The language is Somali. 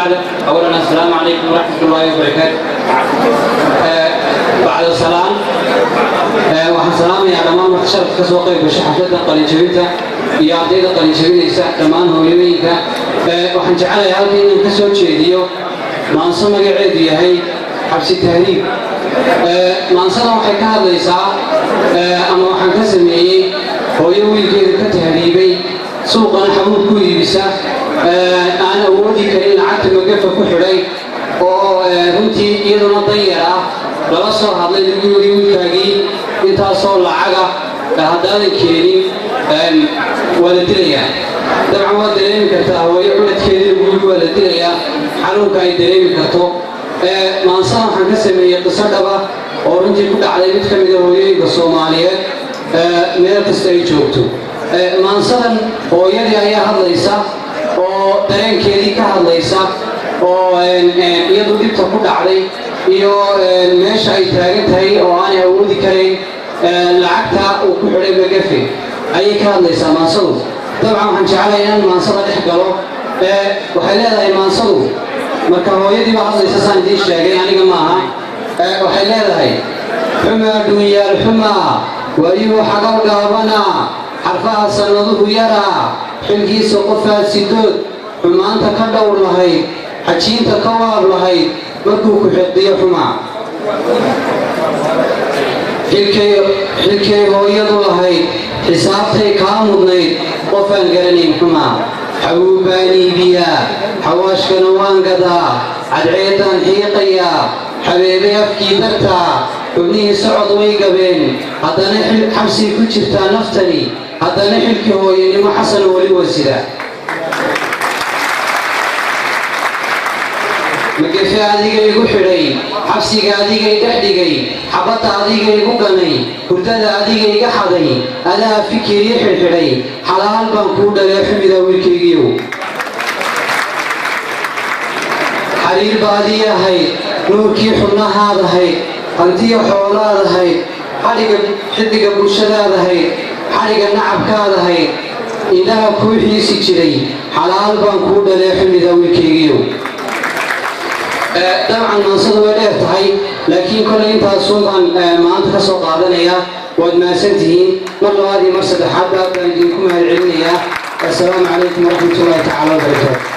بعد أولا السلام عليكم ورحمة الله وبركاته. بعد السلام waxaan salaamayaa dhammaan martisharafka ka soo qayb gashay xafladda qalinjabinta iyo ardayda qalinjabinaysa dhammaan hooyooyinka waxaan jecelahay halkan inaan ka soo jeediyo maanso magaceedu yahay xabsi tahriib maansadan waxay ka hadlaysaa ama waxaan ka sameeyey hooyo wiilkeeda ka tahriibay suuqana xamuul ku iibisa aan awoodi karin lacagta magafa ku xidhay oo runtii iyaduna danyar ah lala soo hadlay lagu yiri wiilkaagii intaasoo lacaga haddaadan keenin waa la dilayaa dabcan waa dareemi kartaa hooyo culadkeedii lagu waa la dilayaa xanuunka ay dareemi karto maansadan waxaan ka sameeyey qiso dhaba oo runtii ku dhacday mid ka mida hooyooyinka Soomaaliyeed meel kasta ay joogto maansadan hooyadii ayaa hadlaysa oo dareenkeedii ka hadlaysa oo iyadu dhibta ku dhacday iyo meesha ay taagan tahay oo aan awoodi karin lacagta uu ku xidhay magafe ayay ka hadlaysaa maansadu dabcan waxaan jecelahay inaan maansada dhex galo waxay leedahay maansadu marka hooyadii baa hadlaysa saan idiin sheegay aniga maaha waxay leedahay xumaa dunyaal xumaa wayuu xagal gaabana xarfaha sannaduhu yaraa xilkiisa qofaad sidood xumaanta ka dhowr lahayd xajiinta ka waab lahayd markuu ku xiqdiyo xumaa xilkay hooyadu lahayd xisaabtay kaa mudnayd qofaan garanayn xumaa xawuu baan iibiyaa xawaashkana waan gadaa cadceeddaan xiiqayaa xabeebay afkii dartaa xubnihii socod way gabeen haddana xabsii ku jirtaa naftani haddana xilkii hooyanimo xasana weli waa sida magafe adiga igu xidhay xabsiga adiga iga dhigay xabadda adiga igu ganay hurdada adiga iga xaday adaa fikir ii xidhxidhay xalaal baan kuu dhalay xumida wiilkaygiiyow xariir baadii ahayd nuurkii xubnahaad ahayd hantiya xoolaad ahayd xiddiga bulshadaad ahayd xadhiga nacabkaad ahayd indhaha kuu xiisi jiray xalaal baan kuu dhalay xumida wiilkaygiiyow dabcan maansadu way dheer tahay laakiin kolay intaasuun baan maanta ka soo qaadanayaa waad mahadsantihiin mar labaad iyo mar saddexaad baan idinku mahadcelinayaa assalaamu calaykum waraxmatullaahi tacaala wabarakaatu